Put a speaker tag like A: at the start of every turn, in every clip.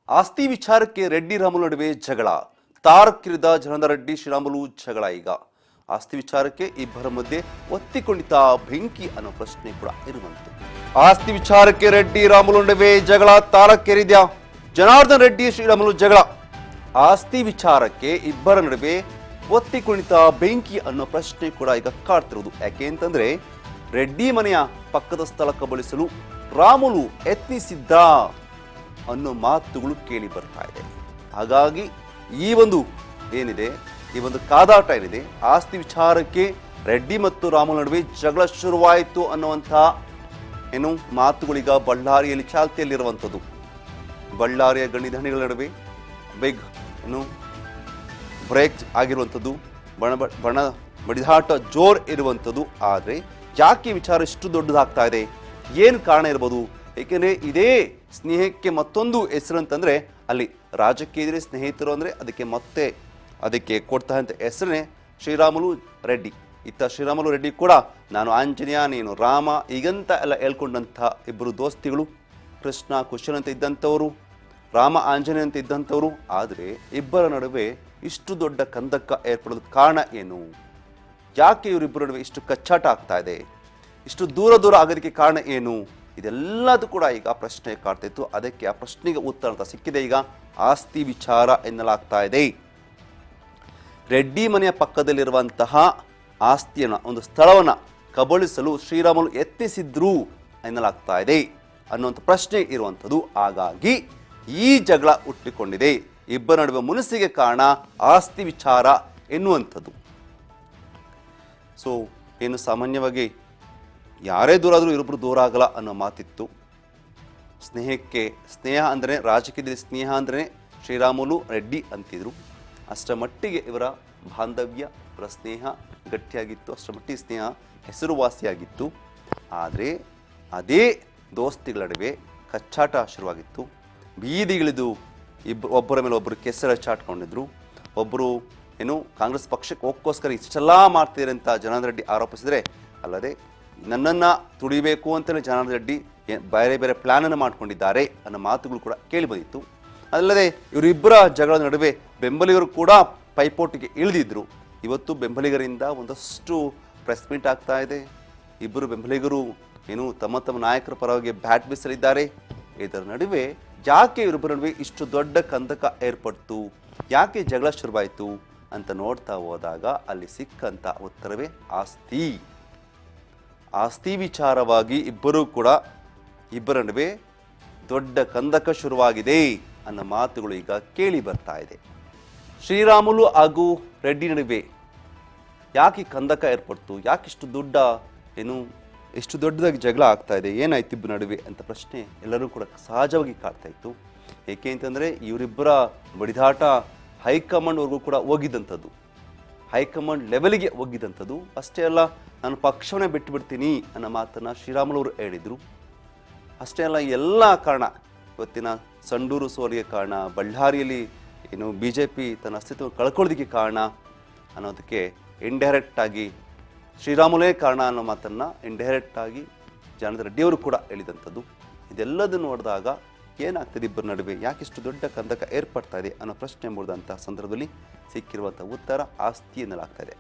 A: ಆಸ್ತಿ ವಿಚಾರಕ್ಕೆ ರೆಡ್ಡಿ ರಾಮುಲು ನಡುವೆ ಜಗಳ. ತಾರಕ್ಕಿರಿದ ಜನಾರ್ದನ ರೆಡ್ಡಿ ಶ್ರೀರಾಮುಲು ಜಗಳ. ಈಗ ಆಸ್ತಿ ವಿಚಾರಕ್ಕೆ ಇಬ್ಬರ ಮಧ್ಯೆ ಒತ್ತಿಕೊಂಡಿದ್ದ ಬೆಂಕಿ ಅನ್ನೋ ಪ್ರಶ್ನೆ ಕೂಡ ಇರುವಂತೆ. ಆಸ್ತಿ ವಿಚಾರಕ್ಕೆ ರೆಡ್ಡಿ ರಾಮುಲು ನಡುವೆ ಜಗಳ. ತಾರಕ್ಕಿರಿದ ಜನಾರ್ದನ ರೆಡ್ಡಿ ಶ್ರೀರಾಮುಲು ಜಗಳ. ಆಸ್ತಿ ವಿಚಾರಕ್ಕೆ ಇಬ್ಬರ ನಡುವೆ ಒತ್ತಿಕೊಂಡಿದ್ದ ಬೆಂಕಿ ಅನ್ನೋ ಪ್ರಶ್ನೆ ಕೂಡ ಈಗ ಕಾಡ್ತಿರೋದು. ಯಾಕೆ ಅಂತಂದ್ರೆ ರೆಡ್ಡಿ ಮನೆಯ ಪಕ್ಕದ ಸ್ಥಳ ಕಬಳಿಸಲು ರಾಮುಲು ಯತ್ನಿಸಿದ್ದ ಅನ್ನೋ ಮಾತುಗಳು ಕೇಳಿ ಬರ್ತಾ ಇದೆ. ಹಾಗಾಗಿ ಈ ಒಂದು ಕಾದಾಟ ಏನಿದೆ, ಆಸ್ತಿ ವಿಚಾರಕ್ಕೆ ರೆಡ್ಡಿ ಮತ್ತು ರಾಮುಲು ನಡುವೆ ಜಗಳ ಶುರುವಾಯಿತು ಅನ್ನುವಂಥ ಮಾತುಗಳೀಗ ಬಳ್ಳಾರಿಯಲ್ಲಿ ಚಾಲ್ತಿಯಲ್ಲಿರುವಂಥದ್ದು. ಬಳ್ಳಾರಿಯ ಗಣಿಧಣಿಗಳ ನಡುವೆ ಬಿಗ್ ಬ್ರೇಕ್ ಆಗಿರುವಂಥದ್ದು, ಬಣ ಬಡಿದಾಟ ಜೋರ್ ಇರುವಂಥದ್ದು. ಆದರೆ ಯಾಕೆ ವಿಚಾರ ಇಷ್ಟು ದೊಡ್ಡದಾಗ್ತಾ ಇದೆ, ಏನು ಕಾರಣ ಇರ್ಬೋದು? ಏಕೆಂದರೆ ಇದೇ ಸ್ನೇಹಕ್ಕೆ ಮತ್ತೊಂದು ಹೆಸರು ಅಂತಂದರೆ ಅಲ್ಲಿ ರಾಜಕೀಯ ಸ್ನೇಹಿತರು ಅಂದರೆ ಅದಕ್ಕೆ ಕೊಡ್ತಕ್ಕಂಥ ಹೆಸರೇ ಶ್ರೀರಾಮುಲು ರೆಡ್ಡಿ. ಇತ್ತ ಶ್ರೀರಾಮುಲು ರೆಡ್ಡಿ ಕೂಡ ನಾನು ಆಂಜನೇಯ, ನೀನು ರಾಮ, ಈಗಂತ ಎಲ್ಲ ಹೇಳ್ಕೊಂಡಂಥ ಇಬ್ಬರು ದೋಸ್ತಿಗಳು. ಕೃಷ್ಣ ಕುಶನ್ ಅಂತ ಇದ್ದಂಥವರು, ರಾಮ ಆಂಜನೇಯ ಅಂತ ಇದ್ದಂಥವರು. ಆದರೆ ಇಬ್ಬರ ನಡುವೆ ಇಷ್ಟು ದೊಡ್ಡ ಕಂದಕ ಏರ್ಪಡೋದಕ್ಕೆ ಕಾರಣ ಏನು? ಯಾಕೆ ಇವರಿಬ್ಬರ ನಡುವೆ ಇಷ್ಟು ಕಚ್ಚಾಟ ಆಗ್ತಾ ಇದೆ? ಇಷ್ಟು ದೂರ ಆಗೋದಕ್ಕೆ ಕಾರಣ ಏನು? ಇದೆಲ್ಲದೂ ಕೂಡ ಈಗ ಪ್ರಶ್ನೆ ಕಾಡ್ತಾ ಇತ್ತು. ಅದಕ್ಕೆ ಆ ಪ್ರಶ್ನೆಗೆ ಉತ್ತರ ಅಂತ ಸಿಕ್ಕಿದೆ. ಈಗ ಆಸ್ತಿ ವಿಚಾರ ಎನ್ನಲಾಗ್ತಾ ಇದೆ. ರೆಡ್ಡಿ ಮನೆಯ ಪಕ್ಕದಲ್ಲಿರುವಂತಹ ಆಸ್ತಿಯನ್ನು, ಒಂದು ಸ್ಥಳವನ್ನು ಕಬಳಿಸಲು ಶ್ರೀರಾಮುಲು ಯತ್ನಿಸಿದ್ರು ಎನ್ನಲಾಗ್ತಾ ಇದೆ ಅನ್ನುವಂಥ ಪ್ರಶ್ನೆ ಇರುವಂಥದ್ದು. ಹಾಗಾಗಿ ಈ ಜಗಳ ಹುಟ್ಟಿಕೊಂಡಿದೆ. ಇಬ್ಬರ ನಡುವೆ ಮುನಿಸಿಗೆ ಕಾರಣ ಆಸ್ತಿ ವಿಚಾರ ಎನ್ನುವಂಥದ್ದು. ಸೊ ಏನು ಸಾಮಾನ್ಯವಾಗಿ ಯಾರೇ ದೂರ ಆದರೂ ಇವರಿಬ್ಬರು ದೂರ ಆಗಲ್ಲ ಅನ್ನೋ ಮಾತಿತ್ತು. ಸ್ನೇಹ ಅಂದರೆ ರಾಜಕೀಯದಲ್ಲಿ ಸ್ನೇಹ ಅಂದರೆ ಶ್ರೀರಾಮುಲು ರೆಡ್ಡಿ ಅಂತಿದ್ರು. ಅಷ್ಟರ ಮಟ್ಟಿಗೆ ಇವರ ಬಾಂಧವ್ಯ, ಇವರ ಸ್ನೇಹ ಗಟ್ಟಿಯಾಗಿತ್ತು. ಅಷ್ಟರ ಮಟ್ಟಿಗೆ ಸ್ನೇಹ ಹೆಸರುವಾಸಿಯಾಗಿತ್ತು. ಆದರೆ ಅದೇ ದೋಸ್ತಿಗಳ ನಡುವೆ ಕಚ್ಚಾಟ ಶುರುವಾಗಿತ್ತು. ಬೀದಿಗಿಳಿದು ಒಬ್ಬರ ಮೇಲೆ ಒಬ್ಬರು ಕೆಸರ ಚಾಟ್ಕೊಂಡಿದ್ರು. ಒಬ್ಬರು ಕಾಂಗ್ರೆಸ್ ಪಕ್ಷಕ್ಕೆ ಹೋಗೋಕ್ಕೋಸ್ಕರ ಇಷ್ಟೆಲ್ಲ ಮಾಡ್ತಿದ್ದಾರೆ ಅಂತ ಜನಾರ್ದನ ರೆಡ್ಡಿ ಆರೋಪಿಸಿದರೆ, ಅಲ್ಲದೆ ನನ್ನನ್ನು ತುಳಿಬೇಕು ಅಂತಲೇ ಜನಾರ್ದನ ರೆಡ್ಡಿ ಬೇರೆ ಬೇರೆ ಪ್ಲ್ಯಾನನ್ನು ಮಾಡ್ಕೊಂಡಿದ್ದಾರೆ ಅನ್ನೋ ಮಾತುಗಳು ಕೂಡ ಕೇಳಿ ಬಂದಿತ್ತು. ಅಲ್ಲದೆ ಇವರಿಬ್ಬರ ಜಗಳ ನಡುವೆ ಬೆಂಬಲಿಗರು ಕೂಡ ಪೈಪೋಟಿಗೆ ಇಳಿದಿದ್ರು. ಇವತ್ತು ಬೆಂಬಲಿಗರಿಂದ ಒಂದಷ್ಟು ಪ್ರೆಸ್ ಮೀಟ್ ಆಗ್ತಾ ಇದೆ. ಇಬ್ಬರು ಬೆಂಬಲಿಗರು ತಮ್ಮ ನಾಯಕರ ಪರವಾಗಿ ಬ್ಯಾಟ್ ಬೀಸಲಿದ್ದಾರೆ. ಇದರ ನಡುವೆ ಯಾಕೆ ಇವರಿಬ್ಬರ ನಡುವೆ ಇಷ್ಟು ದೊಡ್ಡ ಕಂದಕ ಏರ್ಪಡ್ತು, ಯಾಕೆ ಜಗಳ ಶುರುವಾಯಿತು ಅಂತ ನೋಡ್ತಾ ಹೋದಾಗ ಅಲ್ಲಿ ಸಿಕ್ಕಂಥ ಉತ್ತರವೇ ಆಸ್ತಿ ವಿಚಾರವಾಗಿ ಇಬ್ಬರ ನಡುವೆ ದೊಡ್ಡ ಕಂದಕ ಶುರುವಾಗಿದೆ ಅನ್ನೋ ಮಾತುಗಳು ಈಗ ಕೇಳಿ ಬರ್ತಾ ಇದೆ. ಶ್ರೀರಾಮುಲು ಹಾಗೂ ರೆಡ್ಡಿ ನಡುವೆ ಯಾಕೆ ಕಂದಕ ಏರ್ಪಡ್ತು, ಯಾಕೆ ಎಷ್ಟು ದೊಡ್ಡದಾಗಿ ಜಗಳ ಆಗ್ತಾ ಇದೆ, ಏನಾಯ್ತು ಇಬ್ಬರ ನಡುವೆ ಅಂತ ಪ್ರಶ್ನೆ ಎಲ್ಲರೂ ಕೂಡ ಸಹಜವಾಗಿ ಕಾಡ್ತಾ ಇತ್ತು. ಏಕೆ ಅಂತಂದರೆ ಇವರಿಬ್ಬರ ಬಡಿದಾಟ ಹೈಕಮಾಂಡ್ವರೆಗೂ ಕೂಡ ಹೋಗಿದ್ದಂಥದ್ದು, ಹೈಕಮಾಂಡ್ ಲೆವೆಲ್ಗೆ ಹೋಗಿದ್ದಂಥದ್ದು. ಅಷ್ಟೇ ಅಲ್ಲ, ನಾನು ಪಕ್ಷವನ್ನೇ ಬಿಟ್ಟು ಬಿಡ್ತೀನಿ ಅನ್ನೋ ಮಾತನ್ನು ಶ್ರೀರಾಮುಲು ಅವರು ಹೇಳಿದರು. ಅಷ್ಟೇ ಅಲ್ಲ, ಎಲ್ಲ ಕಾರಣ, ಇವತ್ತಿನ ಸಂಡೂರು ಸೋಲಿಗೆ ಕಾರಣ, ಬಳ್ಳಾರಿಯಲ್ಲಿ BJP ತನ್ನ ಅಸ್ತಿತ್ವ ಕಳ್ಕೊಳ್ಳೋದಕ್ಕೆ ಕಾರಣ ಅನ್ನೋದಕ್ಕೆ ಇಂಡೈರೆಕ್ಟಾಗಿ ಶ್ರೀರಾಮುಲೇ ಕಾರಣ ಅನ್ನೋ ಮಾತನ್ನು ಇಂಡೈರೆಕ್ಟಾಗಿ ಜನಾರ್ದನ ರೆಡ್ಡಿಯವರು ಕೂಡ ಹೇಳಿದಂಥದ್ದು. ಇದೆಲ್ಲದನ್ನು ನೋಡಿದಾಗ ಏನಾಗ್ತದೆ ಇಬ್ಬರ ನಡುವೆ, ಯಾಕಿಷ್ಟು ದೊಡ್ಡ ಕಂದಕ ಏರ್ಪಡ್ತಾ ಇದೆ ಅನ್ನೋ ಪ್ರಶ್ನೆ ಮೂಡಿದಂಥ ಸಂದರ್ಭದಲ್ಲಿ ಸಿಕ್ಕಿರುವಂಥ ಉತ್ತರ ಆಸ್ತಿ ಎನ್ನಲಾಗ್ತಾ ಇದೆ.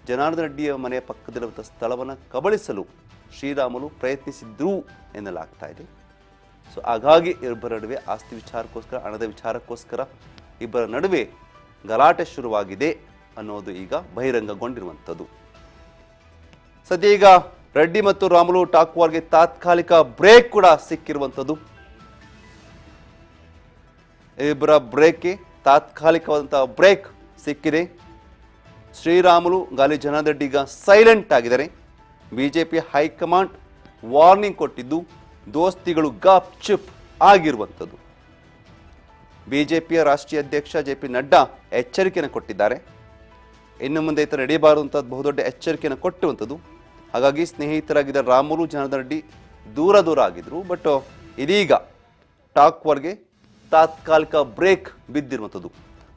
A: ಜನಾರ್ದನ ರೆಡ್ಡಿಯ ಮನೆಯ ಪಕ್ಕದಲ್ಲಿರುವಂಥ ಸ್ಥಳವನ್ನು ಕಬಳಿಸಲು ಶ್ರೀರಾಮುಲು ಪ್ರಯತ್ನಿಸಿದ್ರು ಎನ್ನಲಾಗ್ತಾ ಇದೆ. ಸೊ ಹಾಗಾಗಿ ಇಬ್ಬರ ನಡುವೆ ಆಸ್ತಿ ವಿಚಾರಕ್ಕೋಸ್ಕರ, ಹಣದ ವಿಚಾರಕ್ಕೋಸ್ಕರ ಇಬ್ಬರ ನಡುವೆ ಗಲಾಟೆ ಶುರುವಾಗಿದೆ ಅನ್ನೋದು ಈಗ ಬಹಿರಂಗಗೊಂಡಿರುವಂಥದ್ದು. ಸದ್ಯ ಈಗ ರೆಡ್ಡಿ ಮತ್ತು ರಾಮುಲು ಟಾಕ್ ವಾರ್ಗೆ ತಾತ್ಕಾಲಿಕ ಬ್ರೇಕ್ ಕೂಡ ಸಿಕ್ಕಿರುವಂಥದ್ದು. ಇಬ್ಬರ ಬ್ರೇಕ್ಗೆ ತಾತ್ಕಾಲಿಕವಾದಂಥ ಬ್ರೇಕ್ ಸಿಕ್ಕಿದೆ. ಶ್ರೀರಾಮುಲು ಗಾಲಿ ಜನಾರ್ದನ ರೆಡ್ಡಿ ಈಗ ಸೈಲೆಂಟ್ ಆಗಿದ್ದಾರೆ. BJP ಹೈಕಮಾಂಡ್ ವಾರ್ನಿಂಗ್ ಕೊಟ್ಟಿದ್ದು ದೋಸ್ತಿಗಳು ಗಪ್ ಚುಪ್ ಆಗಿರುವಂಥದ್ದು. BJPಯ ರಾಷ್ಟ್ರೀಯ ಅಧ್ಯಕ್ಷ JP ನಡ್ಡಾ ಎಚ್ಚರಿಕೆಯನ್ನು ಕೊಟ್ಟಿದ್ದಾರೆ. ಇನ್ನು ಮುಂದೆ ಈ ಥರ ನಡೆಯಬಾರದು ಅಂತ ಬಹುದೊಡ್ಡ ಎಚ್ಚರಿಕೆಯನ್ನು ಕೊಟ್ಟಿರುವಂಥದ್ದು. ಹಾಗಾಗಿ ಸ್ನೇಹಿತರಾಗಿದ್ದ ರಾಮುಲು ಜನಾರ್ದನ ರೆಡ್ಡಿ ದೂರ ಆಗಿದ್ರು. ಬಟ್ ಇದೀಗ ಟಾಕ್ ವಾರ್ಗೆ ತಾತ್ಕಾಲಿಕ ಬ್ರೇಕ್ ಬಿದ್ದಿರುವಂಥದ್ದು.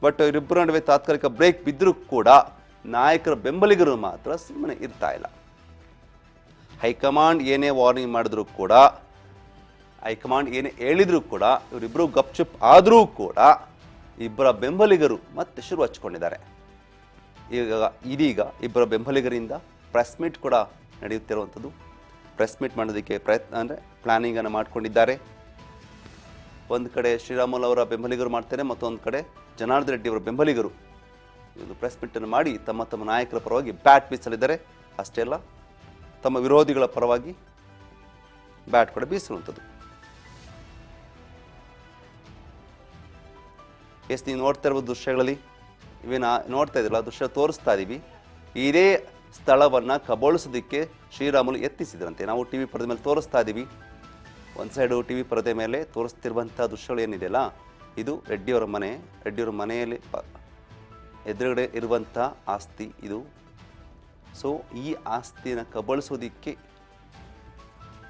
A: ಬಟ್ ಇವರಿಬ್ಬರ ನಡುವೆ ತಾತ್ಕಾಲಿಕ ಬ್ರೇಕ್ ಬಿದ್ದರೂ ಕೂಡ ನಾಯಕರ ಬೆಂಬಲಿಗರು ಮಾತ್ರ ಸುಮ್ಮನೆ ಇರ್ತಾ ಇಲ್ಲ. ಹೈಕಮಾಂಡ್ ಏನೇ ವಾರ್ನಿಂಗ್ ಮಾಡಿದ್ರು ಕೂಡ ಹೈಕಮಾಂಡ್ ಏನು ಹೇಳಿದ್ರು ಕೂಡ ಇವರಿಬ್ಬರು ಗಪ್ಚುಪ್ ಆದರೂ ಕೂಡ ಇಬ್ಬರ ಬೆಂಬಲಿಗರು ಮತ್ತೆ ಶುರು ಹಚ್ಕೊಂಡಿದ್ದಾರೆ. ಇದೀಗ ಇಬ್ಬರ ಬೆಂಬಲಿಗರಿಂದ ಪ್ರೆಸ್ ಮೀಟ್ ಕೂಡ ನಡೆಯುತ್ತಿರುವಂಥದ್ದು. ಪ್ರೆಸ್ ಮೀಟ್ ಮಾಡೋದಕ್ಕೆ ಪ್ರಯತ್ನ ಅಂದರೆ ಪ್ಲಾನಿಂಗನ್ನು ಮಾಡಿಕೊಂಡಿದ್ದಾರೆ. ಒಂದು ಕಡೆ ಶ್ರೀರಾಮುಲು ಅವರ ಬೆಂಬಲಿಗರು ಮಾಡ್ತಾರೆ, ಮತ್ತೊಂದು ಕಡೆ ಜನಾರ್ದನ್ ರೆಡ್ಡಿ ಅವರ ಬೆಂಬಲಿಗರು ಒಂದು ಪ್ರೆಸ್ ಮೀಟನ್ನು ಮಾಡಿ ತಮ್ಮ ತಮ್ಮ ನಾಯಕರ ಪರವಾಗಿ ಬ್ಯಾಟ್ ಬೀಸಲಿದ್ದಾರೆ. ಅಷ್ಟೇ ಅಲ್ಲ, ತಮ್ಮ ವಿರೋಧಿಗಳ ಪರವಾಗಿ ಬ್ಯಾಟ್ ಕೂಡ ಬೀಸುವಂಥದ್ದು. ನೀವು ನೋಡ್ತಾ ಇರುವ ದೃಶ್ಯಗಳಲ್ಲಿ ಇವೇನು ನೋಡ್ತಾ ಇದ್ರಲ್ಲ, ದೃಶ್ಯ ತೋರಿಸ್ತಾ ಇದ್ದೀವಿ. ಇದೇ ಸ್ಥಳವನ್ನು ಕಬಳಿಸೋದಕ್ಕೆ ಶ್ರೀರಾಮುಲು ಯತ್ನಿಸಿದ್ರಂತೆ. ನಾವು ಟಿ ವಿ ಪರದೆ ಮೇಲೆ ತೋರಿಸ್ತಾ ಇದ್ದೀವಿ. ಒಂದು ಸೈಡು ಟಿ ವಿ ಪರದೆ ಮೇಲೆ ತೋರಿಸ್ತಿರುವಂಥ ದೃಶ್ಯಗಳು ಏನಿದೆಯಲ್ಲ, ಇದು ರೆಡ್ಡಿಯವರ ಮನೆ. ರೆಡ್ಡಿಯವರ ಮನೆಯಲ್ಲಿ ಎದುರುಗಡೆ ಇರುವಂಥ ಆಸ್ತಿ ಇದು. ಸೊ ಈ ಆಸ್ತಿಯನ್ನು ಕಬಳಿಸೋದಕ್ಕೆ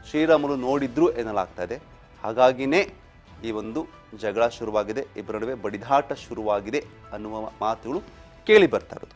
A: ಶ್ರೀರಾಮುಲು ನೋಡಿದ್ರು ಎನ್ನಲಾಗ್ತಾ ಇದೆ. ಹಾಗಾಗಿನೇ ಈ ಒಂದು ಜಗಳ ಶುರುವಾಗಿದೆ, ಇಬ್ಬರ ನಡುವೆ ಬಡಿದಾಟ ಶುರುವಾಗಿದೆ ಅನ್ನುವ ಮಾತುಗಳು ಕೇಳಿ ಬರ್ತಾ ಇರೋದು.